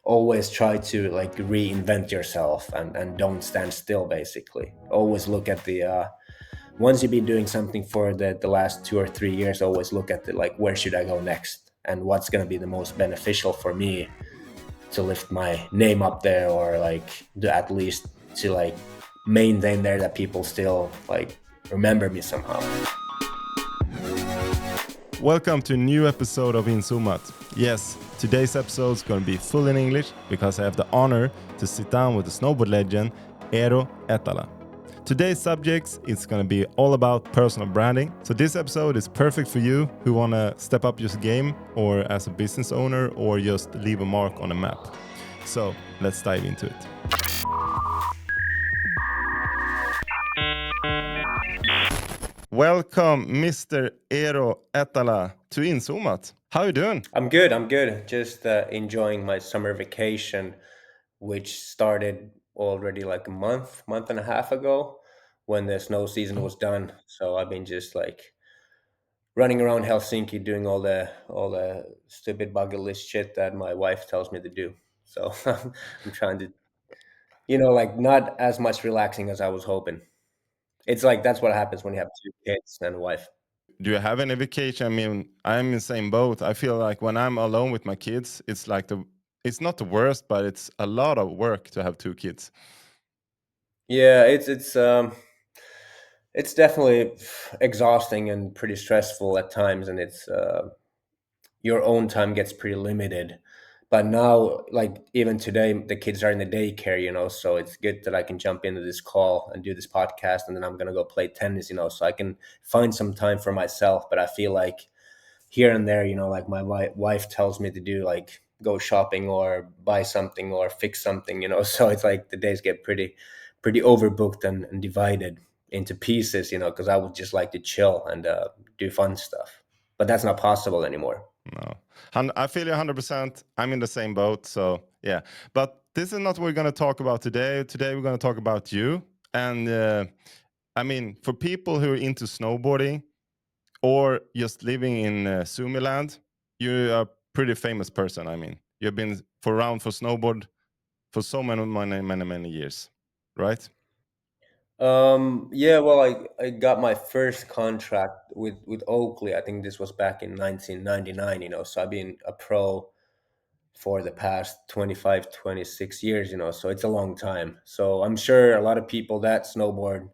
always try to like reinvent yourself and don't stand still. Basically, always look at the once you've been doing something for the last 2 or 3 years, always look at the like where should I go next and what's going to be the most beneficial for me to lift my name up there, or like at least to like maintain there that people still like remember me somehow. Welcome to a new episode of InZoomat. Yes, today's episode is going to be full in English because I have the honor to sit down with the snowboard legend Eero Ettala. Today's subject is going to be all about personal branding. So this episode is perfect for you who want to step up your game, or as a business owner, or just leave a mark on a map. So let's dive into it. Welcome, Mr. Eero Ettala, to InZoomat. How are you doing? I'm good. Just enjoying my summer vacation, which started already like a month and a half ago when the snow season was done. So I've been just like running around Helsinki doing all the stupid bucket list shit that my wife tells me to do. So I'm trying to, like not as much relaxing as I was hoping. It's like that's what happens when you have two kids and a wife. Do you have any vacation? I mean, I'm in the same boat. I feel like when I'm alone with my kids, it's not the worst, but it's a lot of work to have two kids. Yeah, it's definitely exhausting and pretty stressful at times, and it's your own time gets pretty limited. But now, like even today, the kids are in the daycare, so it's good that I can jump into this call and do this podcast, and then I'm gonna go play tennis, so I can find some time for myself. But I feel like here and there, like my wife tells me to do, like go shopping or buy something or fix something, so it's like the days get pretty overbooked and divided into pieces, because I would just like to chill and do fun stuff, but that's not possible anymore. No, I feel you 100%. I'm in the same boat. So yeah, but this is not what we're going to talk about today. Today we're going to talk about you. And I mean, for people who are into snowboarding or just living in Sumiland, you're a pretty famous person. I mean, you've been around for snowboard for so many years, right? Yeah, well, I got my first contract with Oakley. I think this was back in 1999, so I've been a pro for the past 25, 26 years, so it's a long time. So I'm sure a lot of people that snowboard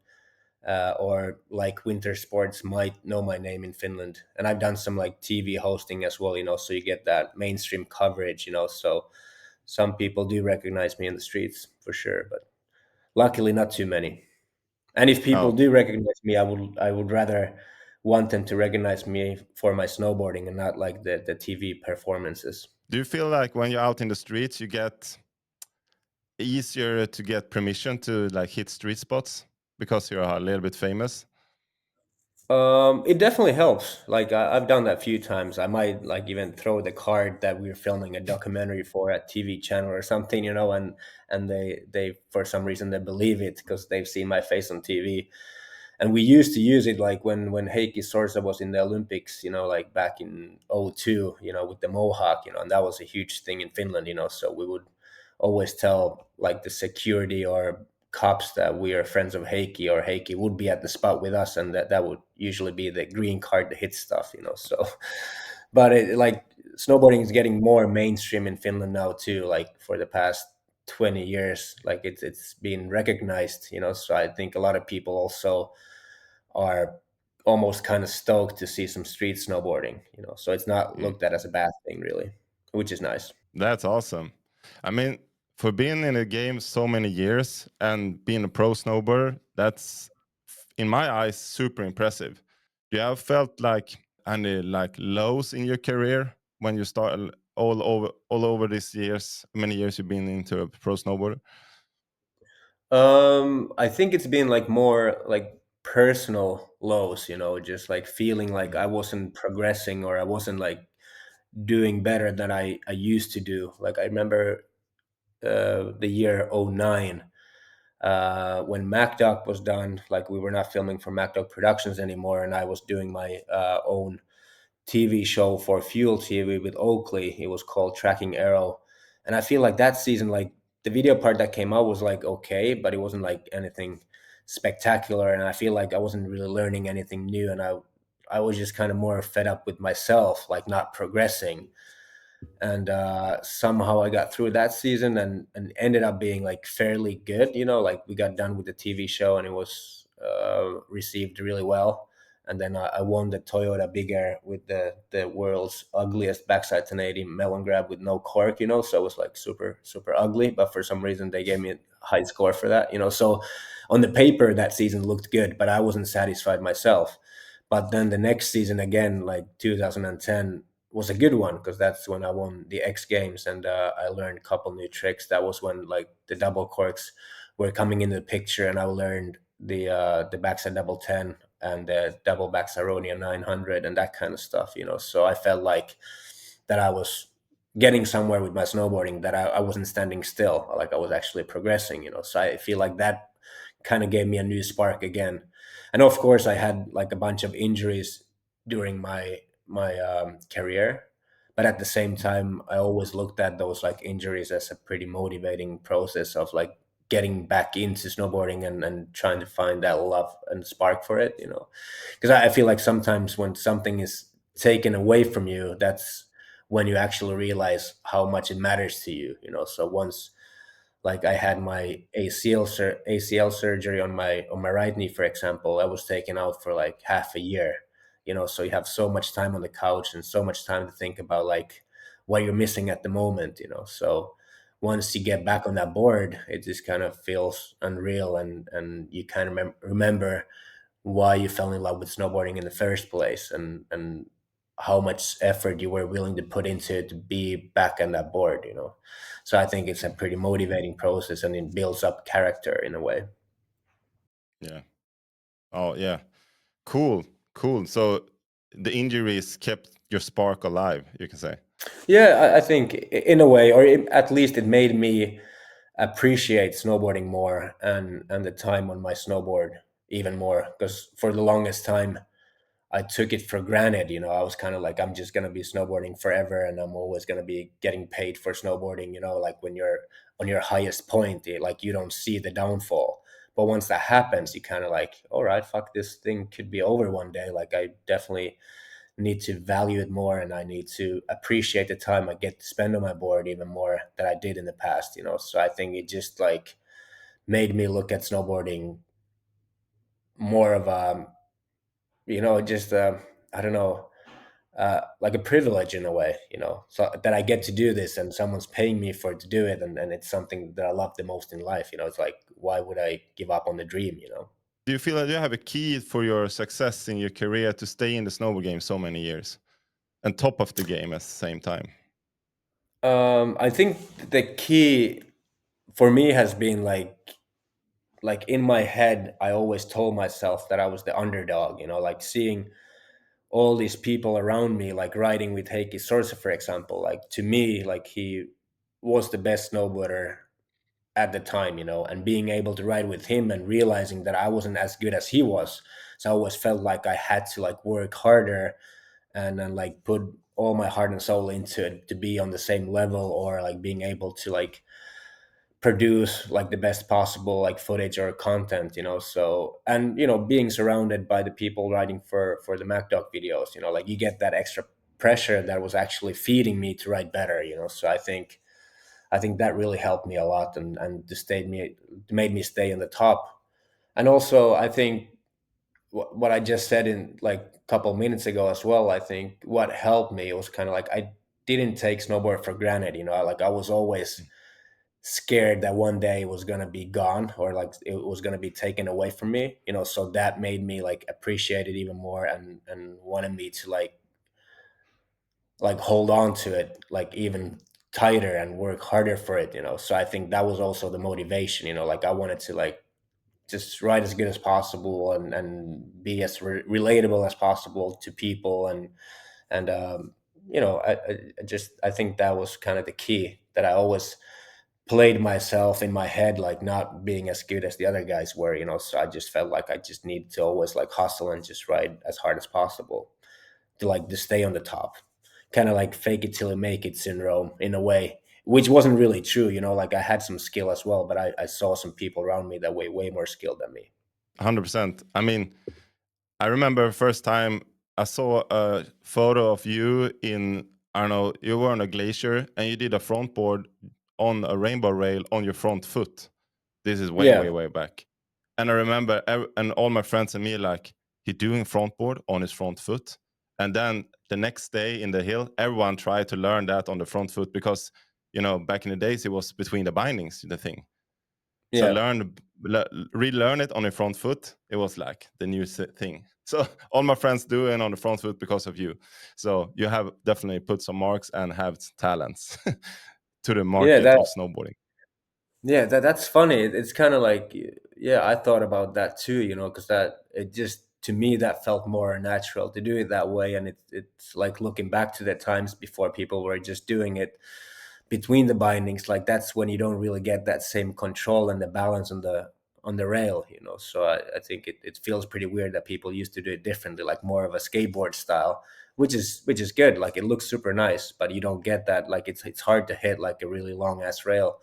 or like winter sports might know my name in Finland. And I've done some like TV hosting as well, so you get that mainstream coverage, so some people do recognize me in the streets for sure, but luckily not too many. And if people Oh, do recognize me, I would rather want them to recognize me for my snowboarding and not like the TV performances. do you feel like when you're out in the streets, you get easier to get permission to like hit street spots because you're a little bit famous? It definitely helps. Like I've done that a few times. I might like even throw the card that we're filming a documentary for a TV channel or something, and they for some reason they believe it because they've seen my face on TV. And we used to use it like when Heikki Sorsa was in the Olympics, like back in '02, with the Mohawk, and that was a huge thing in Finland, so we would always tell like the security or cops that we are friends of Heikki, or Heikki would be at the spot with us, and that would usually be the green card to hit stuff, so but it like snowboarding is getting more mainstream in Finland now too, like for the past 20 years, like it's been recognized, so I think a lot of people also are almost kind of stoked to see some street snowboarding, so it's not Mm, looked at as a bad thing really, which is nice. that's awesome. I mean, for being in the game so many years and being a pro snowboarder, that's in my eyes super impressive. Do you have felt like any like lows in your career when you start all over these years, many years you've been into a pro snowboarder? I think it's been like more like personal lows, just like feeling like Mm. I wasn't progressing, or I wasn't like doing better than I used to do. Like I remember the year '09, when MacDoc was done, like we were not filming for MacDoc Productions anymore, and I was doing my own TV show for Fuel TV with Oakley. It was called Tracking Arrow, And I feel like that season, like the video part that came out was like okay, but it wasn't like anything spectacular. And I feel like I wasn't really learning anything new, and I was just kind of more fed up with myself, like not progressing. And somehow I got through that season, and ended up being like fairly good. Like we got done with the TV show, and it was received really well. And then I won the Toyota Big Air with the world's ugliest backside 1080 melon grab with no cork. So it was like super super ugly. But for some reason they gave me a high score for that. So on the paper that season looked good, but I wasn't satisfied myself. But then the next season again, like 2010, was a good one because that's when I won the X Games, and I learned a couple new tricks. That was when like the double corks were coming into the picture, and I learned the backside double 10 and the double backside Ronia 900 and that kind of stuff. So I felt like that I was getting somewhere with my snowboarding, that I wasn't standing still, like I was actually progressing. So I feel like that kind of gave me a new spark again. And of course I had like a bunch of injuries during my career, but at the same time I always looked at those like injuries as a pretty motivating process of like getting back into snowboarding, and trying to find that love and spark for it. Because I feel like sometimes when something is taken away from you, that's when you actually realize how much it matters to you. So once, like, I had my ACL surgery on my right knee, for example. I was taken out for like half a year. So you have so much time on the couch and so much time to think about like what you're missing at the moment. So once you get back on that board, it just kind of feels unreal, and you kind of remember why you fell in love with snowboarding in the first place, and how much effort you were willing to put into it to be back on that board. So I think it's a pretty motivating process, and it builds up character in a way. Yeah. Oh yeah. Cool. Cool. So the injuries kept your spark alive, you can say. Yeah, I think in a way, or at least it made me appreciate snowboarding more, and the time on my snowboard even more, because for the longest time I took it for granted. I was kind of like, I'm just going to be snowboarding forever, and I'm always going to be getting paid for snowboarding. Like when you're on your highest point, like you don't see the downfall. But once that happens, you kind of like, all right, fuck, this thing could be over one day. Like I definitely need to value it more, and I need to appreciate the time I get to spend on my board even more than I did in the past. So I think it just like made me look at snowboarding more of a, just I don't know, like a privilege in a way, so that I get to do this, and someone's paying me for it to do it, and it's something that I love the most in life. It's like, why would I give up on the dream? Do you feel that you have a key for your success in your career to stay in the snowboard game so many years and top of the game at the same time? I think the key for me has been like in my head, I always told myself that I was the underdog, like seeing all these people around me, like riding with Heikki Sorsa, for example. Like to me, like he was the best snowboarder at the time, and being able to ride with him and realizing that I wasn't as good as he was. So I always felt like I had to like work harder, and then like put all my heart and soul into it to be on the same level, or like being able to like produce like the best possible like footage or content. So, and being surrounded by the people writing for the MacDoc videos, like you get that extra pressure that was actually feeding me to write better. So I think that really helped me a lot, and to stayed me made me stay in the top. And also I think what I just said in like a couple minutes ago as well, I think what helped me was kind of like I didn't take snowboard for granted. Like I was always scared that one day it was gonna be gone, or like it was gonna be taken away from me. So that made me like appreciate it even more, and wanted me to like hold on to it like even tighter and work harder for it. So I think that was also the motivation. Like I wanted to like just write as good as possible, and be as relatable as possible to people, and I think that was kind of the key, that I always played myself in my head like not being as good as the other guys were. So I just felt like I just need to always like hustle and just ride as hard as possible to like to stay on the top, kind of like fake it till you make it syndrome in a way. which wasn't really true. Like I had some skill as well, but I saw some people around me that way more skilled than me. 100%. I mean, I remember first time I saw a photo of you in, I don't know, you were on a glacier and you did a front board on a rainbow rail on your front foot. This is way, way, Yeah, way back. And I remember, and all my friends and me, like, he doing front board on his front foot. And then the next day in the hill, everyone tried to learn that on the front foot because, back in the days, it was between the bindings, the thing. So yeah. relearn it on your front foot. It was like the new thing. So all my friends do it on the front foot because of you. So you have definitely put some marks and have talents to the Yeah, market that of snowboarding. Yeah, that's funny. It's kind of like, yeah, I thought about that too, because that it just to me that felt more natural to do it that way, and it's like looking back to the times before people were just doing it between the bindings, like that's when you don't really get that same control and the balance on the rail, So I think it feels pretty weird that people used to do it differently, like more of a skateboard style, which is good. Like it looks super nice, but you don't get that. Like it's hard to hit like a really long ass rail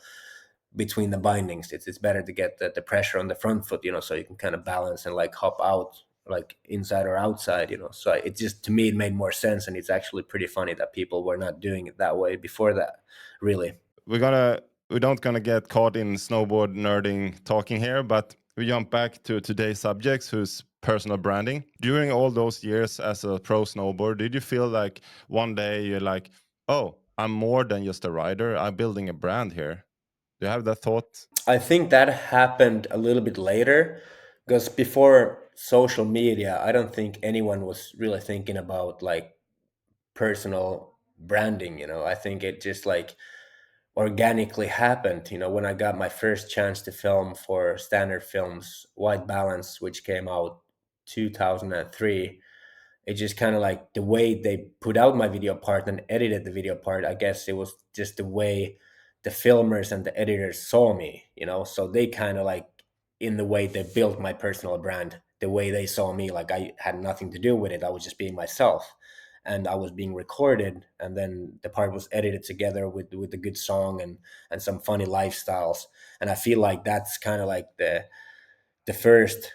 between the bindings. It's better to get the pressure on the front foot, so you can kind of balance and like hop out like inside or outside, So it just to me it made more sense, and it's actually pretty funny that people were not doing it that way before that, really. We don't gonna get caught in snowboard nerding talking here, but we jump back to today's subjects, who's personal branding. During all those years as a pro snowboarder, did you feel like one day you're like, oh, I'm more than just a rider, I'm building a brand here? Do you have that thought? I think that happened a little bit later, because before social media, I don't think anyone was really thinking about like personal branding. I think it just like organically happened. When I got my first chance to film for Standard Films White Balance, which came out 2003, it just kind of like the way they put out my video part and edited the video part. I guess it was just the way the filmers and the editors saw me, so they kind of like in the way they built my personal brand, the way they saw me, like I had nothing to do with it. I was just being myself, and I was being recorded, and then the part was edited together with a good song and some funny lifestyles. And I feel like that's kind of like the first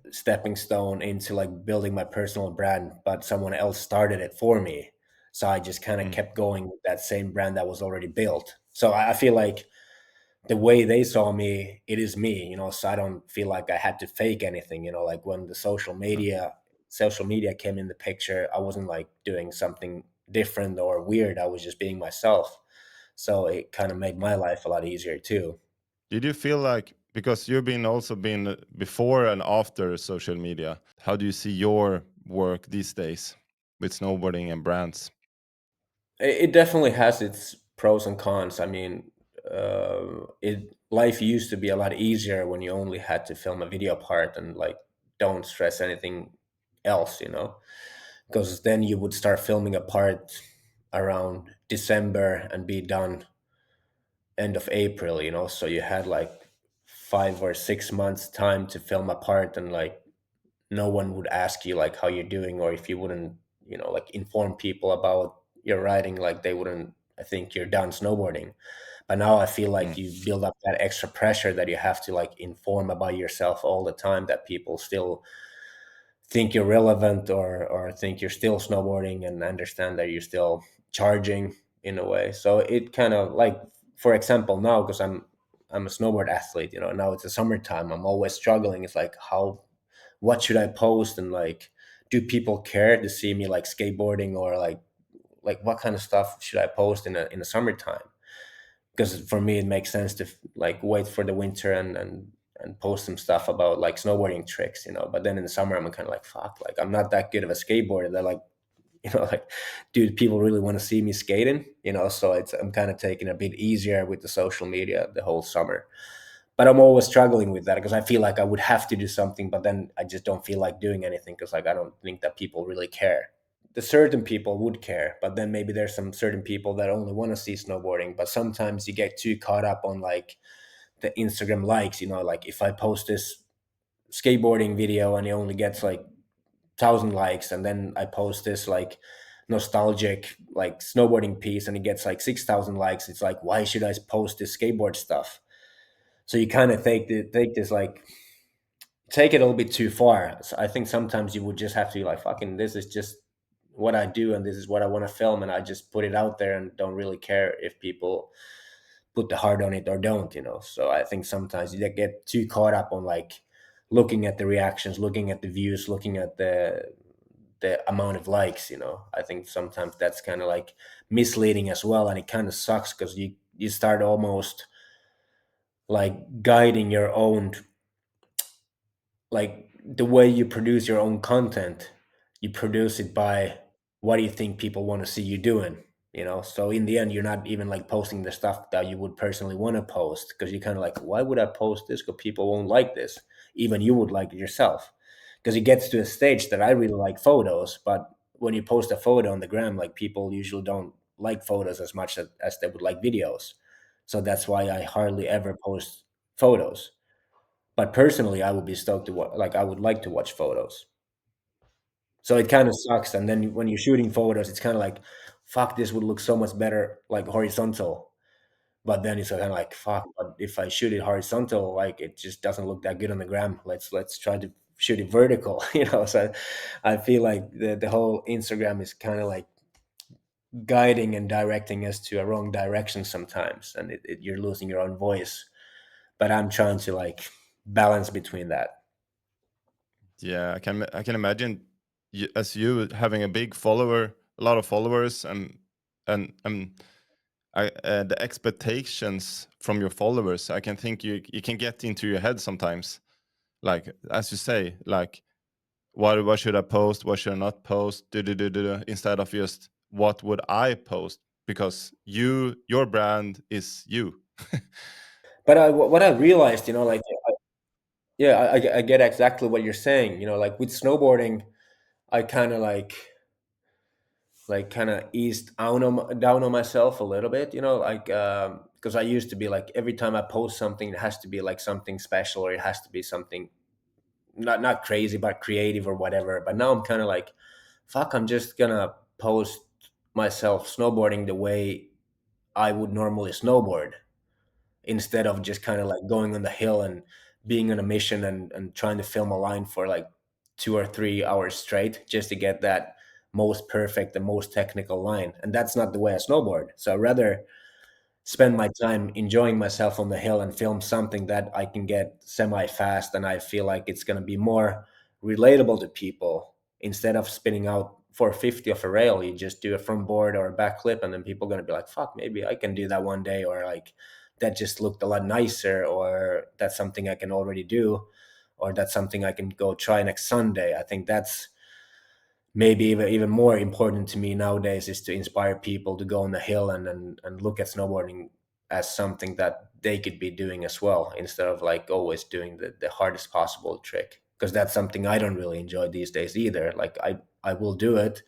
stepping stone into like building my personal brand, but someone else started it for me. So I just kind of Mm. kept going with that same brand that was already built. So I feel like the way they saw me, it is me, so I don't feel like I had to fake anything, like when the social media came in the picture, I wasn't like doing something different or weird. I was just being myself. So it kind of made my life a lot easier too. Did you feel like, because you've been also been before and after social media, how do you see your work these days with snowboarding and brands? It definitely has its pros and cons. I mean, it life used to be a lot easier when you only had to film a video part and like don't stress anything else, because then you would start filming a part around December and be done end of April, so you had like 5 or 6 months time to film a part, and like no one would ask you like how you're doing, or if you wouldn't, like inform people about your riding, like they wouldn't, I think you're done snowboarding. But now I feel like Mm. you build up that extra pressure that you have to like inform about yourself all the time, that people still think you're relevant, or think you're still snowboarding and understand that you're still charging in a way. So it kind of like, for example, now because I'm a snowboard athlete, now it's the summertime, I'm always struggling. It's like, what should I post, and like, do people care to see me like skateboarding, or like what kind of stuff should I post in the summertime? Because for me it makes sense to like wait for the winter and post some stuff about like snowboarding tricks, but then in the summer I'm kind of like, fuck, like I'm not that good of a skateboarder. They're like, like, dude, people really want to see me skating, so I'm kind of taking a bit easier with the social media the whole summer. But I'm always struggling with that, because I feel like I would have to do something, but then I just don't feel like doing anything, because like I don't think that people really care. The certain people would care, but then maybe there's some certain people that only want to see snowboarding. But sometimes you get too caught up on like the Instagram likes, like if I post this skateboarding video and it only gets like 1,000 likes, and then I post this like nostalgic like snowboarding piece and it gets like 6,000 likes, it's like, why should I post this skateboard stuff? So you kind of take this like take it a little bit too far. So I think sometimes you would just have to be like, fucking, this is just what I do and this is what I want to film, and I just put it out there and don't really care if people put the heart on it or don't, you know. So I think sometimes you get too caught up on like looking at the reactions, looking at the views, looking at the amount of likes, you know. I think sometimes that's kind of like misleading as well, and it kind of sucks because you start almost like guiding your own, like the way you produce your own content, you produce it by what do you think people want to see you doing, you know. So in the end you're not even like posting the stuff that you would personally want to post, because you're kind of like, why would I post this, because people won't like this, even you would like it yourself. Because it gets to a stage that I really like photos, but when you post a photo on the gram, like people usually don't like photos as much as they would like videos. So that's why I hardly ever post photos. But personally, I would be stoked to like I would like to watch photos. So it kind of sucks. And then when you're shooting photos, it's kind of like, fuck, this would look so much better like horizontal. But then it's kind of like, fuck, but if I shoot it horizontal, like it just doesn't look that good on the gram. Let's try to shoot it vertical, you know. So I feel like the whole Instagram is kind of like guiding and directing us to a wrong direction sometimes, and you're losing your own voice. But I'm trying to like balance between that. Yeah, I can imagine as you having a big follower, a lot of followers, and the expectations from your followers. I can think you can get into your head sometimes. Like as you say, like what should I post? What should I not post? Instead of just what would I post? Because your brand is you. But what I realized, you know, like, yeah, I get exactly what you're saying. You know, like with snowboarding, I kind of like kind of eased down on myself a little bit. You know, like because I used to be like every time I post something, it has to be like something special, or it has to be something not crazy but creative or whatever. But now I'm kind of like, fuck, I'm just gonna post myself snowboarding the way I would normally snowboard, instead of just kind of like going on the hill and being on a mission and trying to film a line for like 2 or 3 hours straight just to get that most perfect the most technical line. And that's not the way I snowboard. So I'd rather spend my time enjoying myself on the hill and film something that I can get semi fast, and I feel like it's going to be more relatable to people, instead of spinning out 450 of a rail. You just do a front board or a back clip, and then people are going to be like, fuck, maybe I can do that one day, or like that just looked a lot nicer, or that's something I can already do, or that's something I can go try next Sunday. I think that's maybe even more important to me nowadays, is to inspire people to go on the hill and look at snowboarding as something that they could be doing as well, instead of like always doing the hardest possible trick, because that's something I don't really enjoy these days either. Like I will do it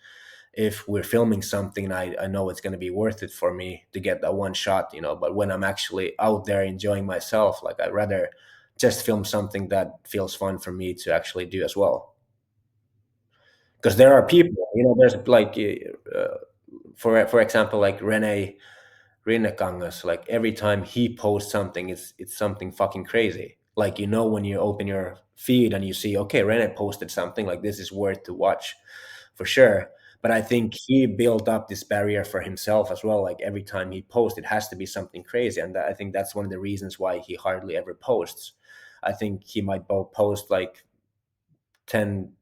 if we're filming something and I know it's going to be worth it for me to get that one shot, you know. But when I'm actually out there enjoying myself, like I'd rather just film something that feels fun for me to actually do as well. Because there are people, you know, there's like for example, like Renekangas, like every time he posts something, it's something fucking crazy. Like, you know, when you open your feed and you see, okay, Rene posted something, like this is worth to watch for sure. But I think he built up this barrier for himself as well. Like every time he posts, it has to be something crazy, and I think that's one of the reasons why he hardly ever posts. I think he might post like 10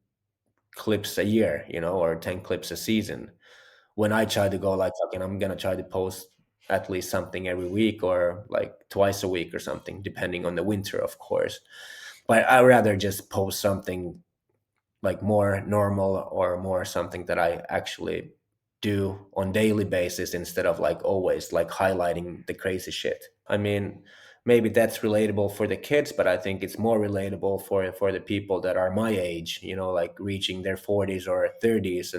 clips a year, you know, or 10 clips a season. When I try to go like, okay, I'm gonna try to post at least something every week, or like twice a week or something, depending on the winter, of course. But I rather just post something like more normal, or more something that I actually do on daily basis, instead of like always like highlighting the crazy shit. I mean, maybe that's relatable for the kids, but I think it's more relatable for the people that are my age, you know, like reaching their 40s or 30s,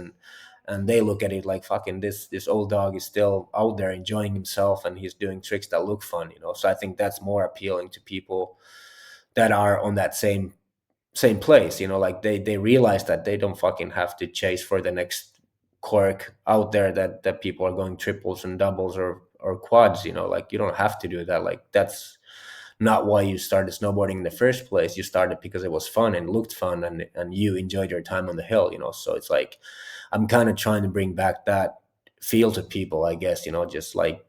and they look at it like, fucking, this old dog is still out there enjoying himself and he's doing tricks that look fun, you know. So I think that's more appealing to people that are on that same place, you know, like they realize that they don't fucking have to chase for the next quirk out there that people are going triples and doubles or quads. Like, you don't have to do that. Like, that's not why you started snowboarding in the first place. You started because it was fun and looked fun, and you enjoyed your time on the hill. So it's like I'm kind of trying to bring back that feel to people, I guess. Just like,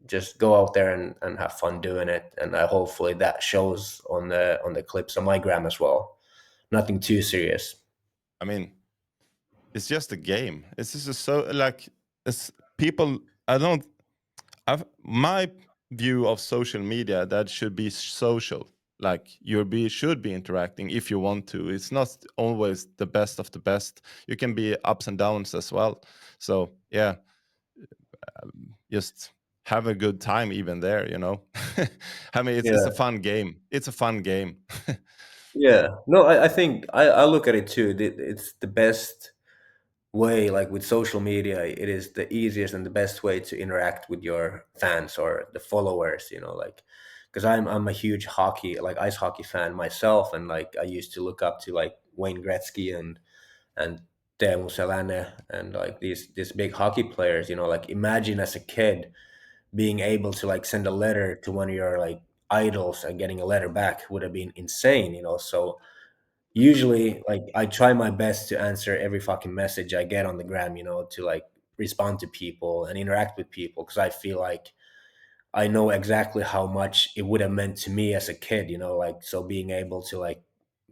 just go out there and have fun doing it, and hopefully that shows on the clips on my gram as well. Nothing too serious. I mean, it's just a game. It's just so like it's people. I don't. My view of social media that should be social. Like you be should be interacting if you want to. It's not always the best of the best. You can be ups and downs as well. So yeah, just have a good time even there. I mean, it's a Yeah. fun game. It's a fun game. Yeah, no, I think I look at it too. It's the best way, like with social media, it is the easiest and the best way to interact with your fans or the followers. Like, because I'm a huge hockey, like ice hockey fan myself, and like I used to look up to like Wayne Gretzky and Teemu Selänne and like these big hockey players. Like, imagine as a kid being able to like send a letter to one of your like idols and getting a letter back would have been insane. So usually, like, I try my best to answer every fucking message I get on the gram, to like respond to people and interact with people, because I feel like I know exactly how much it would have meant to me as a kid. Like, so being able to like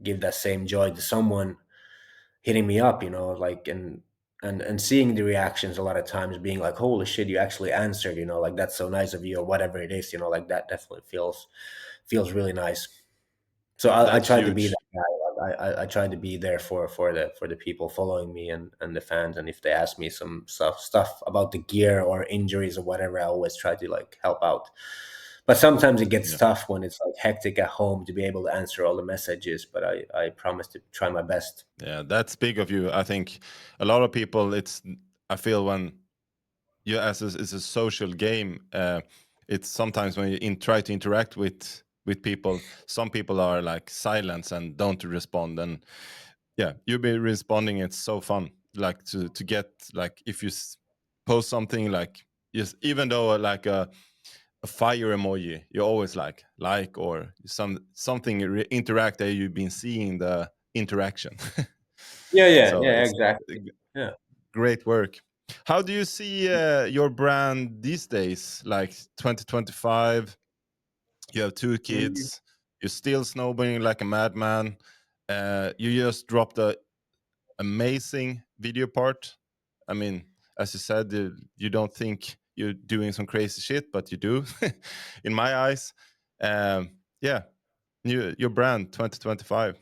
give that same joy to someone hitting me up, like, and seeing the reactions a lot of times, being like, holy shit, you actually answered, like, that's so nice of you, or whatever it is. Like, that definitely feels really nice. So I That's try to be huge. that guy. Like, I try to be there for the people following me and the fans. And if they ask me some stuff about the gear or injuries or whatever, I always try to like help out. But sometimes it gets Yeah. tough when it's like hectic at home to be able to answer all the messages. But I promise to try my best. Yeah, that's big of you. I think a lot of people. I feel when you as it's a social game. It's sometimes when you try to interact with people, some people are like silence and don't respond, and yeah, you be responding. It's so fun, like to get like if you post something like yes, even though like a fire emoji, you always like or something interact that you've been seeing the interaction. Yeah, yeah, So yeah, it's exactly. Yeah. great work. How do you see your brand these days? Like 2025, you have two Mm. kids, you're still snowboarding like a madman. You just dropped a amazing video part. I mean, as you said, you don't think you're doing some crazy shit, but you do, in my eyes. Yeah, your brand 2025.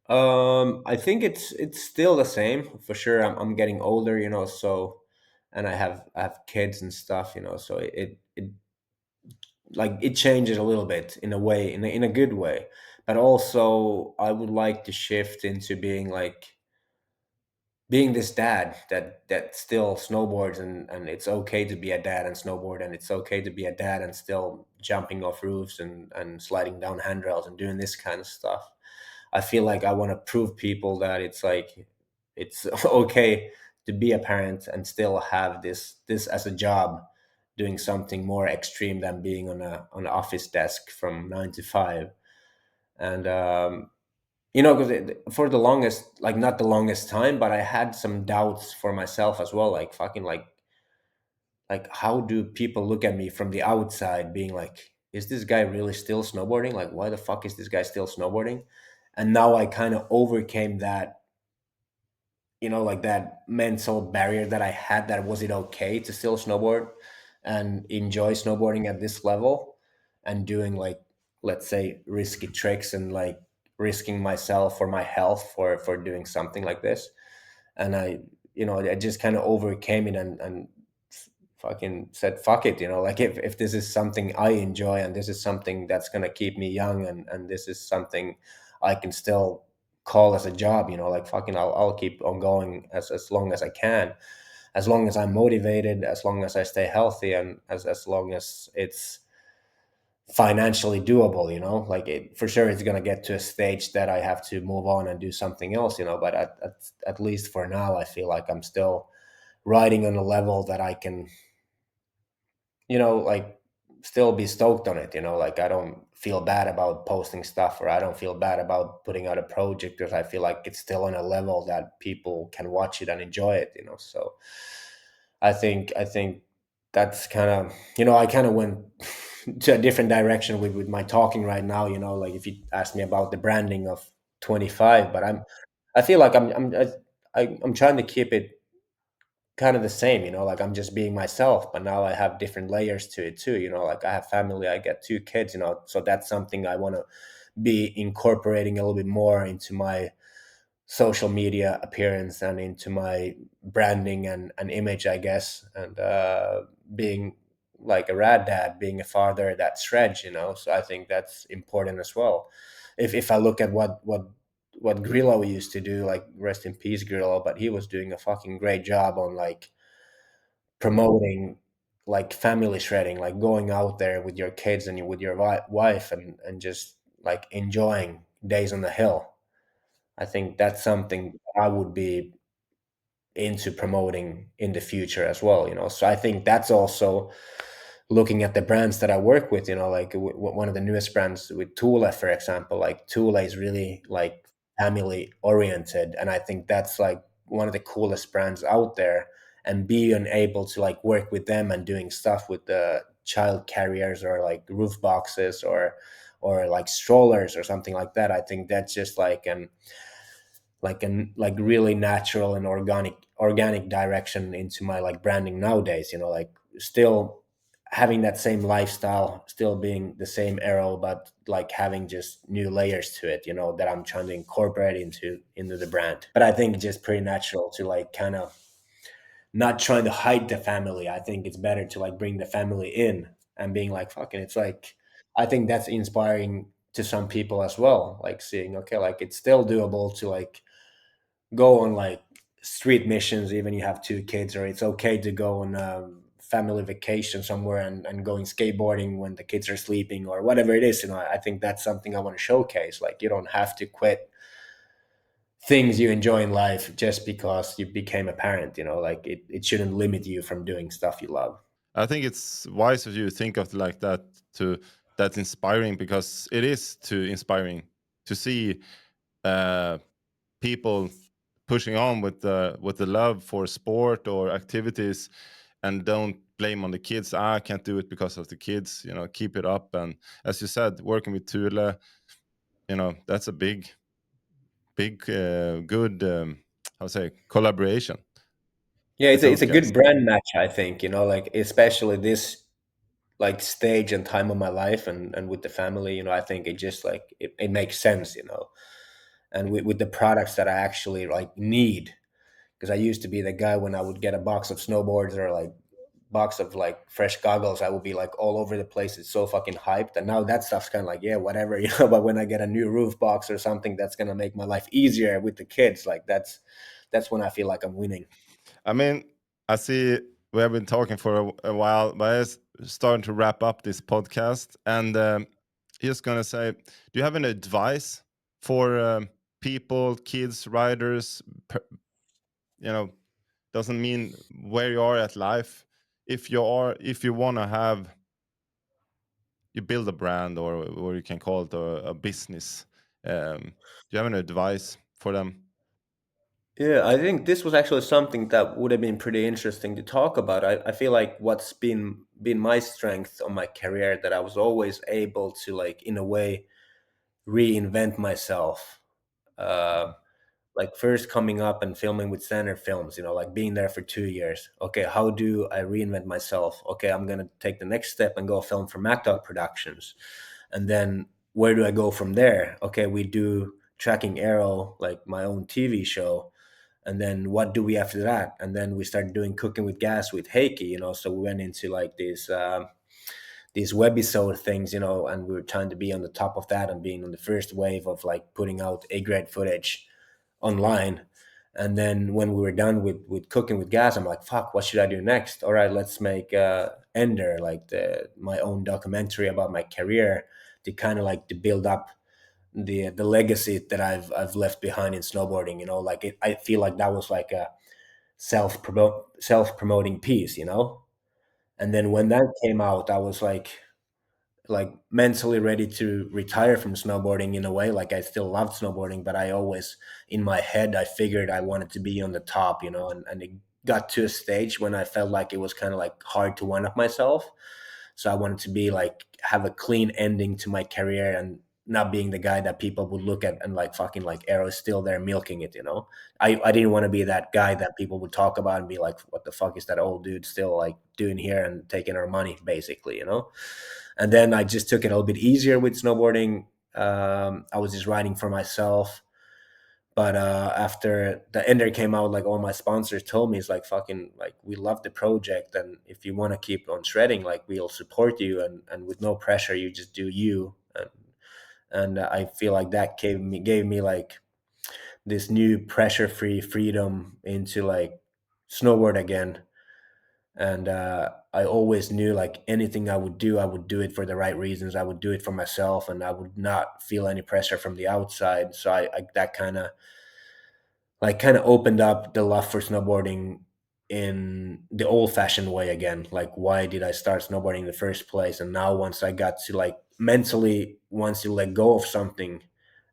I think it's still the same for sure. I'm getting older, so, and I have kids and stuff, so it like it changes a little bit in a way, in a good way. But also I would like to shift into being this dad that still snowboards, and it's okay to be a dad and snowboard, and it's okay to be a dad and still jumping off roofs and sliding down handrails and doing this kind of stuff. I feel like I want to prove people that it's like it's okay to be a parent and still have this as a job, doing something more extreme than being on an office desk from 9 to 5. And because for the longest, like, not the longest time, but I had some doubts for myself as well, like fucking like how do people look at me from the outside, being like, is this guy really still snowboarding? Like, why the fuck is this guy still snowboarding? And now I kind of overcame that, like that mental barrier that I had, that was it okay to still snowboard and enjoy snowboarding at this level, and doing like, let's say, risky tricks, and like risking myself or my health for doing something like this. And I just kind of overcame it, and fucking said fuck it. Like, if this is something I enjoy, and this is something that's going to keep me young, and this is something I can still call as a job, like, fucking, I'll keep on going as long as I can, as long as I'm motivated, as long as I stay healthy, and as long as it's financially doable, like it for sure it's going to get to a stage that I have to move on and do something else, but at least for now I feel like I'm still riding on a level that I can, like still be stoked on it, like I don't feel bad about posting stuff, or I don't feel bad about putting out a project, because I feel like it's still on a level that people can watch it and enjoy it, so I think that's kind of, I kind of went to a different direction with my talking right now, like if you ask me about the branding of 25, but I feel like I'm trying to keep it kind of the same, like I'm just being myself, but now I have different layers to it too, like I have family, I get two kids, so that's something I want to be incorporating a little bit more into my social media appearance and into my branding and image, I guess, and being like a rad dad, being a father that shreds, so I think that's important as well. If I look at what Grillo used to do, like rest in peace Grillo, but he was doing a fucking great job on like promoting like family shredding, like going out there with your kids and with your wife, and just like enjoying days on the hill. I think that's something I would be into promoting in the future as well, so I think that's also looking at the brands that I work with, like one of the newest brands with Thule, for example. Like Thule is really like family oriented, and I think that's like one of the coolest brands out there. And being able to like work with them and doing stuff with the child carriers, or like roof boxes, or like strollers or something like that, I think that's just like really natural and organic direction into my like branding nowadays, like still having that same lifestyle, still being the same arrow, but like having just new layers to it, that I'm trying to incorporate into the brand. But I think it's just pretty natural to like kind of not trying to hide the family. I think it's better to like bring the family in and being like fucking, it's like, I think that's inspiring to some people as well, like seeing, okay, like it's still doable to like go on like street missions even you have two kids, or it's okay to go on a family vacation somewhere and going skateboarding when the kids are sleeping, or whatever it is, I think that's something I want to showcase. Like you don't have to quit things you enjoy in life just because you became a parent, like it shouldn't limit you from doing stuff you love. I think it's wise of you to think of it like that. To That's inspiring, because it is too inspiring to see uh, people pushing on with the love for sport or activities, and don't blame on the kids. I can't do it because of the kids. Keep it up. And as you said, working with Thule, that's a big, good, how say, collaboration. Yeah, With it's those a guys. good brand match, I think, like especially this like stage and time of my life, and with the family, I think it just like it makes sense, and with the products that I actually like need. Because I used to be the guy, when I would get a box of snowboards or like box of like fresh goggles, I would be like all over the place. It's so fucking hyped. And now that stuff's kind of like, yeah, whatever, But when I get a new roof box or something that's gonna make my life easier with the kids, like that's when I feel like I'm winning. I mean, I see we have been talking for a while, but it's starting to wrap up this podcast. And just gonna say, do you have any advice for people, kids, riders? You know, doesn't mean where you are at life. If you wanna have, you build a brand, or you can call it a business. Do you have any advice for them? Yeah, I think this was actually something that would have been pretty interesting to talk about. I feel like what's been my strength on my career, that I was always able to like in a way reinvent myself. Uh, like first coming up and filming with Standard Films, like being there for 2 years. Okay, how do I reinvent myself? Okay, I'm gonna take the next step and go film for MacDog Productions, and then where do I go from there? Okay, we do Tracking Arrow, like my own TV show, and then what do we after that? And then we started doing Cooking with Gas with Heikki, so we went into like these webisode things, and we were trying to be on the top of that and being on the first wave of like putting out A grade footage online. And then when we were done with cooking with gas, I'm like, fuck, what should I do next? All right, let's make Ender, like my own documentary about my career, to kind of like to build up the legacy that I've left behind in snowboarding. You know, like I feel like that was like a self promoting piece. You know, and then when that came out, I was like mentally ready to retire from snowboarding in a way. Like I still loved snowboarding, but I always in my head I figured I wanted to be on the top, you know, and it got to a stage when I felt like it was kind of like hard to one up myself. So I wanted to be like have a clean ending to my career and not being the guy that people would look at and like fucking like Eero still there milking it, you know. I didn't want to be that guy that people would talk about and be like, what the fuck is that old dude still like doing here and taking our money, basically, you know. And then I just took it a little bit easier with snowboarding. I was just riding for myself. But after the ender came out, like all my sponsors told me, it's like fucking like we love the project, and if you want to keep on shredding, like we'll support you, and with no pressure, you just do you. And I feel like that gave me like this new pressure free freedom into like snowboard again. And I always knew like anything I would do it for the right reasons. I would do it for myself, and I would not feel any pressure from the outside. So I that kind of opened up the love for snowboarding in the old fashioned way again. Like, why did I start snowboarding in the first place? And now, once I got to like mentally, once you let go of something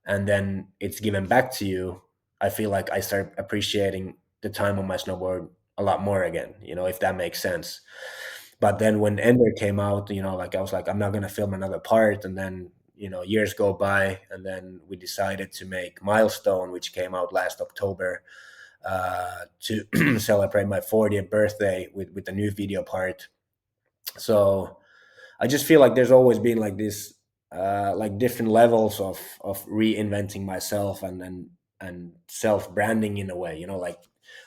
and then it's given back to you, I feel like I start appreciating the time on my snowboard a lot more again, you know, if that makes sense. But then when Ender came out, you know, like I was like, I'm not gonna film another part. And then, you know, years go by, and then we decided to make Milestone, which came out last October, to celebrate my 40th birthday with the new video part. So I just feel like there's always been like this, like different levels of reinventing myself and self branding in a way. You know, like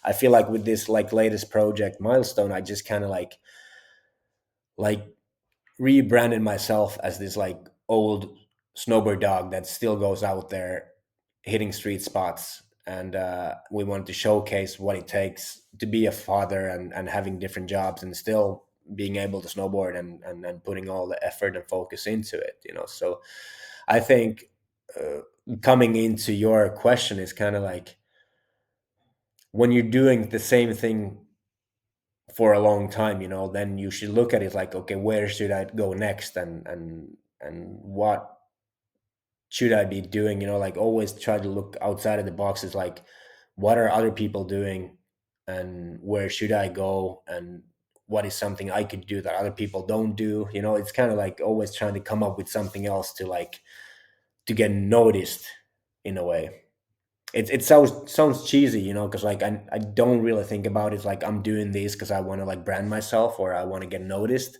I feel like with this like latest project Milestone, I just kind of like rebranded myself as this like old snowboard dog that still goes out there hitting street spots. And we wanted to showcase what it takes to be a father and having different jobs and still being able to snowboard and putting all the effort and focus into it, you know. So I think uh, coming into your question is kind of like when you're doing the same thing for a long time, you know, then you should look at it like, okay, where should I go next, and what should I be doing? You know, like always try to look outside of the boxes, like what are other people doing, and where should I go, and what is something I could do that other people don't do? You know, it's kind of like always trying to come up with something else to like to get noticed in a way. It sounds cheesy, you know, because like I don't really think about it like I'm doing this because I want to like brand myself or I want to get noticed.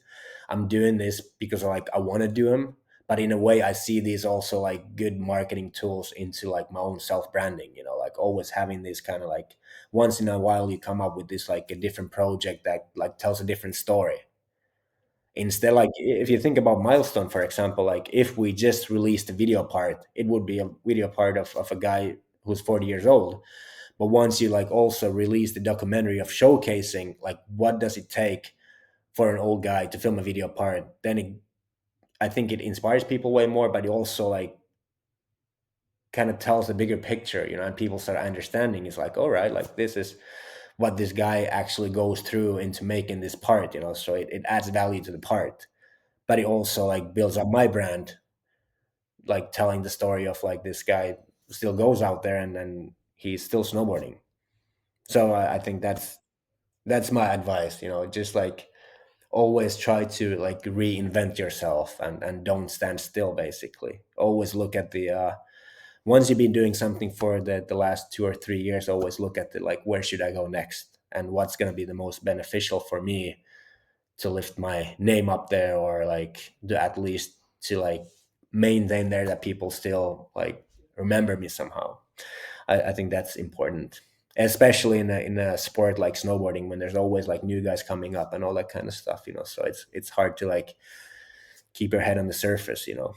I'm doing this because like I want to do them, but in a way I see these also like good marketing tools into like my own self branding. You know, like always having this kind of like once in a while you come up with this like a different project that like tells a different story. Instead, like if you think about Milestone, for example, like if we just released a video part, it would be a video part of a guy who's 40 years old. But once you like also release the documentary of showcasing like what does it take for an old guy to film a video part, then I think it inspires people way more, but it also like kind of tells a bigger picture, you know, and people start understanding it's like, all right, like this is what this guy actually goes through into making this part, you know, so it adds value to the part, but it also like builds up my brand, like telling the story of like this guy still goes out there and he's still snowboarding. So I think that's my advice, you know, just like always try to like reinvent yourself and don't stand still, basically always look at the once you've been doing something for the last 2 or 3 years, always look at the like where should I go next and what's going to be the most beneficial for me to lift my name up there, or like to at least to like maintain there that people still like remember me somehow. I think that's important, especially in a sport like snowboarding when there's always like new guys coming up and all that kind of stuff, you know. So it's hard to like keep your head on the surface, you know.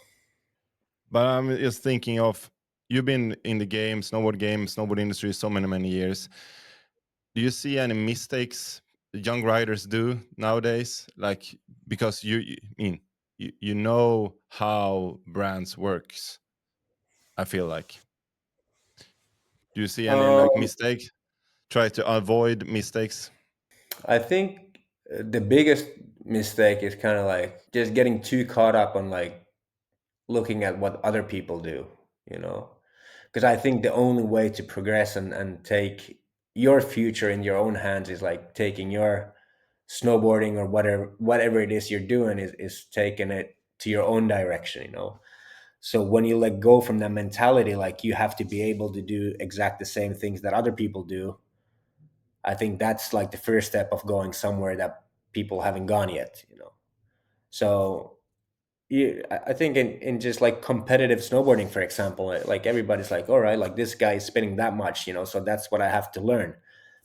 But I'm just thinking of you've been in the game, snowboard industry so many years. Do you see any mistakes young riders do nowadays? Like, because I mean, you know how brands works. I feel like. Do you see any like Um, mistakes? Try to avoid mistakes. I think the biggest mistake is kind of like just getting too caught up on like looking at what other people do, you know? Because I think the only way to progress and take your future in your own hands is like taking your snowboarding or whatever it is you're doing is taking it to your own direction, you know? So when you let go from that mentality, like you have to be able to do exact the same things that other people do, I think that's like the first step of going somewhere that people haven't gone yet, you know? So I think in just like competitive snowboarding, for example, like everybody's like, all right, like this guy is spinning that much, you know, so that's what I have to learn.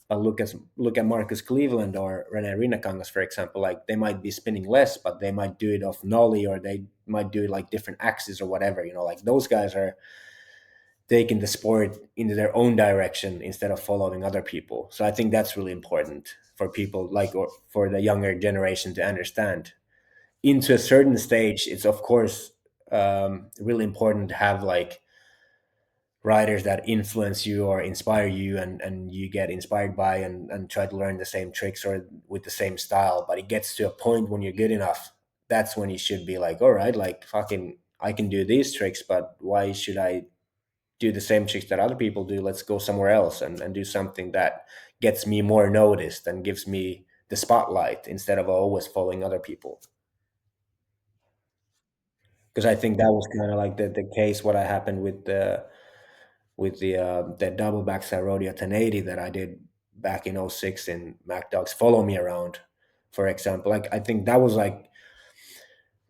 But look at Marcus Cleveland or Rene Rinnakangas, for example, like they might be spinning less, but they might do it off nollie or they might do it like different axes or whatever, you know, like those guys are taking the sport into their own direction instead of following other people. So I think that's really important for people like or for the younger generation to understand into a certain stage. It's of course really important to have like writers that influence you or inspire you and you get inspired by and try to learn the same tricks or with the same style, but it gets to a point when you're good enough, that's when you should be like, all right, like fucking I can do these tricks, but why should I do the same tricks that other people do? Let's go somewhere else and do something that gets me more noticed and gives me the spotlight instead of always following other people. Because I think that was kind of like the case what happened with the double backside rodeo 1080 that I did back in '06 in Mac Dog's Follow Me Around, for example. Like I think that was like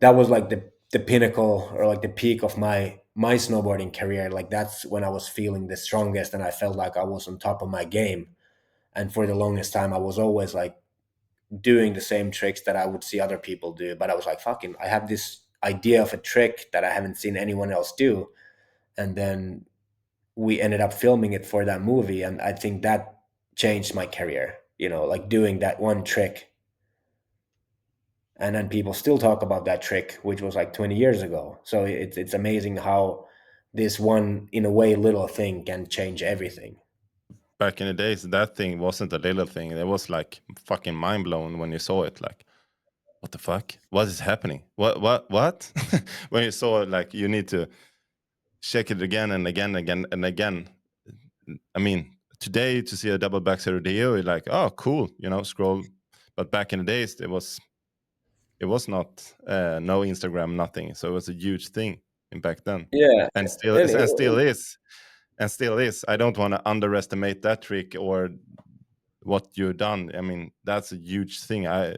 the pinnacle or like the peak of my snowboarding career. Like that's when I was feeling the strongest and I felt like I was on top of my game. And for the longest time I was always like doing the same tricks that I would see other people do. But I was like, fucking, I have this idea of a trick that I haven't seen anyone else do. And then we ended up filming it for that movie. And I think that changed my career, you know, like doing that one trick. And then people still talk about that trick, which was like 20 years ago. So it's amazing how this one, in a way, little thing can change everything. Back in the days, that thing wasn't a little thing. It was like fucking mind blown when you saw it. Like, what the fuck? What is happening? What? When you saw it, like you need to check it again and again, again and again. I mean, today to see a double backside rodeo, you're like, oh, cool, scroll. But back in the days, it was not no Instagram, nothing. So it was a huge thing in back then, Yeah. and still And and still is, I don't want to underestimate that trick or what you've done. I mean, that's a huge thing. I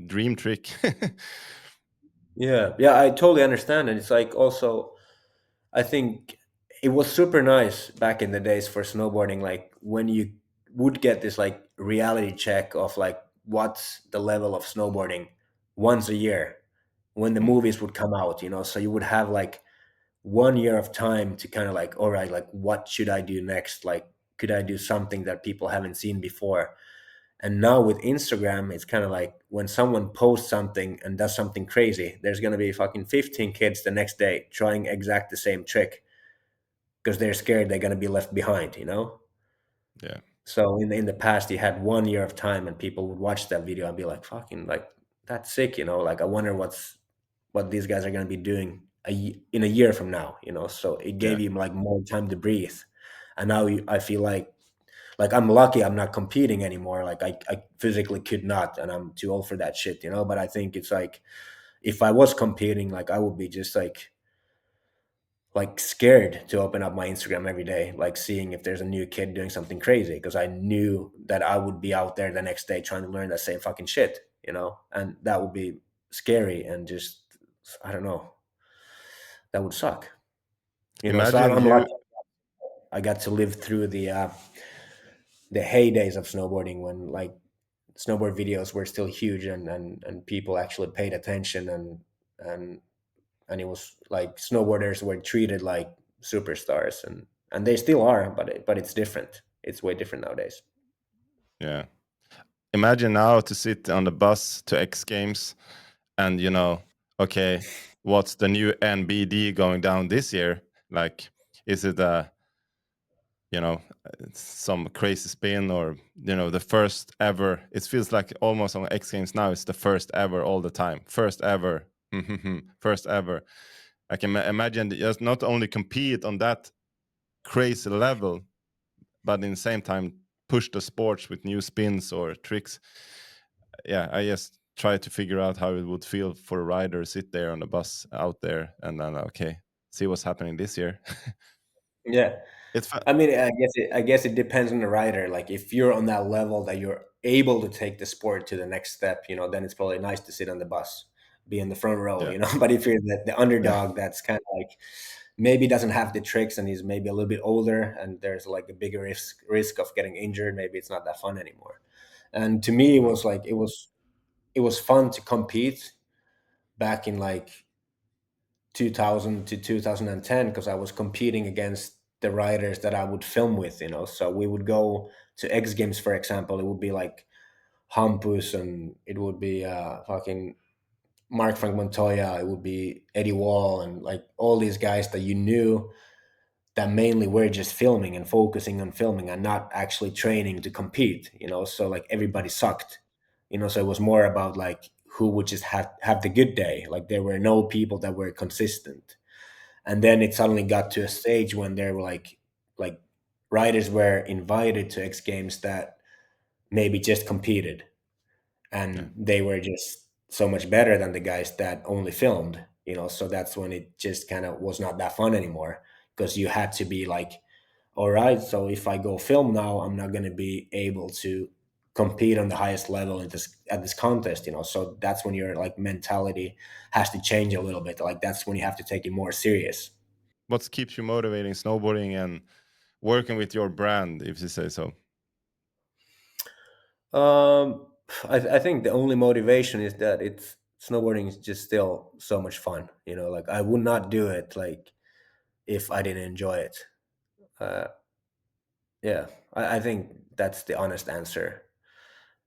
dream trick. yeah, yeah, I totally understand. And it's like also, I think it was super nice back in the days for snowboarding, like when you would get this like reality check of like what's the level of snowboarding once a year when the Mm, movies would come out, you know. So you would have like 1 year of time to kind of like, all right, like what should I do next? Like, could I do something that people haven't seen before? And now with Instagram, it's kind of like when someone posts something and does something crazy, there's going to be fucking 15 kids the next day trying exact the same trick because they're scared they're going to be left behind, you know? yeah. So in the past, you had 1 year of time and people would watch that video and be like, fucking, like, that's sick, you know? Like, I wonder what these guys are going to be doing in a year from now, you know? So it Yeah. gave you like more time to breathe. And now I feel like I'm lucky I'm not competing anymore. Like I physically could not, and I'm too old for that shit, you know? But I think it's like if I was competing, like I would be just like scared to open up my Instagram every day, like seeing if there's a new kid doing something crazy, because I knew that I would be out there the next day trying to learn that same fucking shit, you know? And that would be scary and just I don't know, that would suck. You know, so Imagine I'm you. lucky I got to live through the heydays of snowboarding when like snowboard videos were still huge and people actually paid attention and and it was like snowboarders were treated like superstars, and they still are, but it's different. It's way different nowadays. Yeah. Imagine now to sit on the bus to X Games and, okay, what's the new NBD going down this year? Like, is it you know, some crazy spin, or, the first ever? It feels like almost on X Games now, it's the first ever all the time. First ever. First ever. I can imagine that just not only compete on that crazy level, but in the same time push the sports with new spins or tricks. Yeah, I just try to figure out how it would feel for a rider sit there on the bus out there and then, okay, see what's happening this year. Yeah. it's fa- I mean, I guess it depends on the rider. Like if you're on that level that you're able to take the sport to the next step, then it's probably nice to sit on the bus, be in the front row, yeah, But if you're the yeah, underdog, that's kind of like maybe doesn't have the tricks and he's maybe a little bit older and there's like a bigger risk of getting injured. Maybe it's not that fun anymore. And to me, it no, was like it was fun to compete back in like 2000 to 2010 because I was competing against the riders that I would film with. So we would go to X Games, for example. It would be like Hampus, and it would be fucking Mark Frank Montoya. It would be Eddie Wall, and like all these guys that you knew that mainly were just filming and focusing on filming and not actually training to compete. So like everybody sucked. So it was more about like who would just have the good day. Like there were no people that were consistent. And then it suddenly got to a stage when there were like riders were invited to X Games that maybe just competed, yeah. and they were just so much better than the guys that only filmed. So that's when it just kind of was not that fun anymore, because you had to be like, all right, so if I go film now, I'm not going to be able to compete on the highest level at this contest. So that's when your like mentality has to change a little bit. Like that's when you have to take it more serious. What keeps you motivating snowboarding and working with your brand, if you say so? Um, I think the only motivation is that it's snowboarding is just still so much fun. Like I would not do it like if I didn't enjoy it. Uh, yeah, I think that's the honest answer.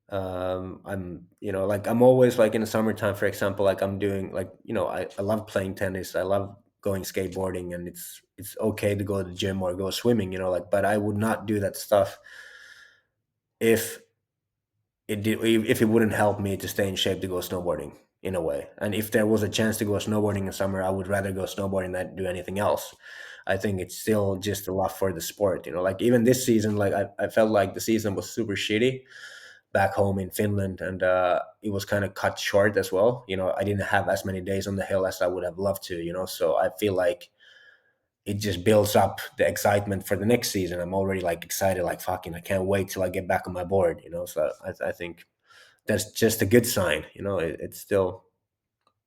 Like I'm always like in the summertime, for example, like I'm doing like I love playing tennis. I love going skateboarding, and it's okay to go to the gym or go swimming. Like, but I would not do that stuff if if it wouldn't help me to stay in shape to go snowboarding in a way. And if there was a chance to go snowboarding in summer, I would rather go snowboarding than do anything else. I think it's still just a lot for the sport. Like even this season, like I felt like the season was super shitty back home in Finland, and it was kind of cut short as well. I didn't have as many days on the hill as I would have loved to. So I feel like it just builds up the excitement for the next season. I'm already like excited, like fucking, I can't wait till I get back on my board. So I think that's just a good sign. It's still,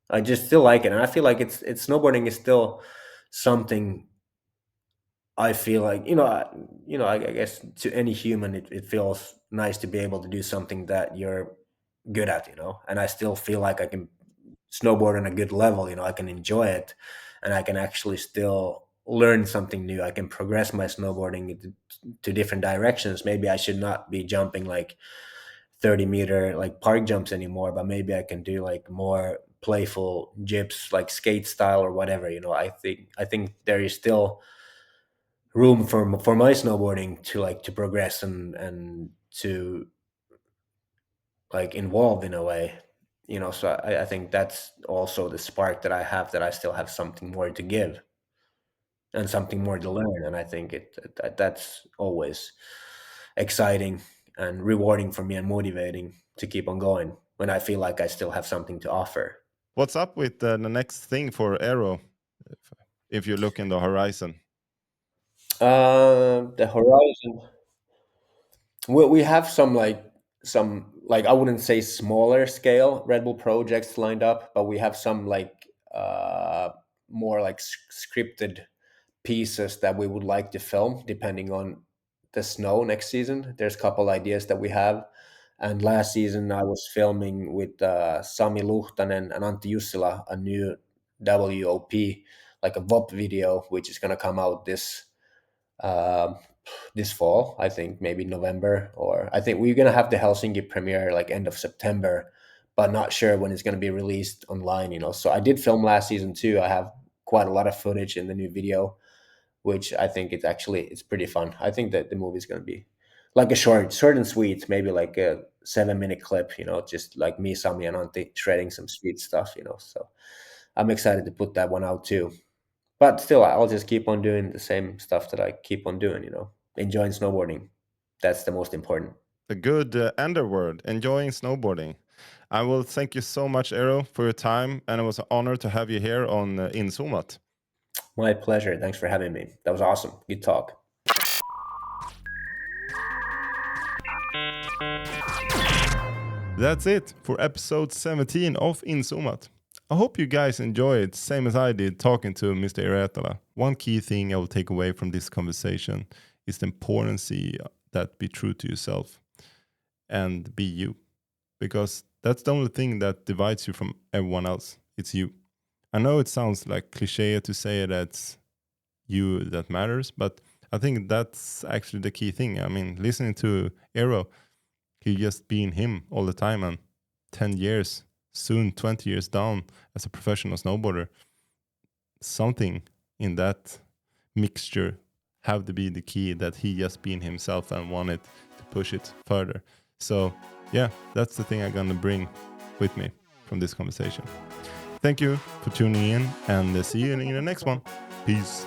I just still like it, and I feel like it's snowboarding is still something. I feel like I guess to any human, it feels nice to be able to do something that you're good at. And I still feel like I can snowboard on a good level. I can enjoy it, and I can actually still learn something new. I can progress my snowboarding to different directions. Maybe I should not be jumping like 30-meter like park jumps anymore, but maybe I can do like more playful jips like skate style or whatever. I think there is still room for my snowboarding to like to progress and to like involve in a way. So I think that's also the spark that I have, that I still have something more to give and something more to learn. And I think that's always exciting and rewarding for me and motivating to keep on going when I feel like I still have something to offer. What's up with the next thing for Aero, if you look in the horizon? The horizon. We have some, I wouldn't say smaller scale Red Bull projects lined up, but we have some like more like scripted pieces that we would like to film depending on the snow next season. There's a couple ideas that we have. And last season I was filming with Sami Luhtanen and Antti Jussila a new WOP like a VOP video, which is gonna come out um, this fall. I think maybe November, or I think we're gonna have the Helsinki premiere like end of September, but not sure when it's gonna be released online. So I did film last season too. I have quite a lot of footage in the new video, which I think it's pretty fun. I think that the movie's gonna be like a short and sweet, maybe like a 7-minute clip. Just like me, Sami, and Antti shredding some street stuff. So I'm excited to put that one out too. But still, I'll just keep on doing the same stuff that I keep on doing. Enjoying snowboarding. That's the most important. A good ender word, enjoying snowboarding. I will thank you so much, Eero, for your time, and it was an honor to have you here on InZoomat. My pleasure. Thanks for having me. That was awesome. Good talk. That's it for episode 17 of InZoomat. I hope you guys enjoyed, same as I did, talking to Mr. Eero Ettala. One key thing I will take away from this conversation is the importance that be true to yourself and be you. Because that's the only thing that divides you from everyone else. It's you. I know it sounds like cliche to say that it's you that matters, but I think that's actually the key thing. I mean, listening to Eero, he just being him all the time, and 10 years, soon 20 years down as a professional snowboarder, something in that mixture have to be the key, that he just being himself and wanted to push it further. So yeah, that's the thing I'm gonna bring with me from this conversation. Thank you for tuning in, and see you in the next one. Peace.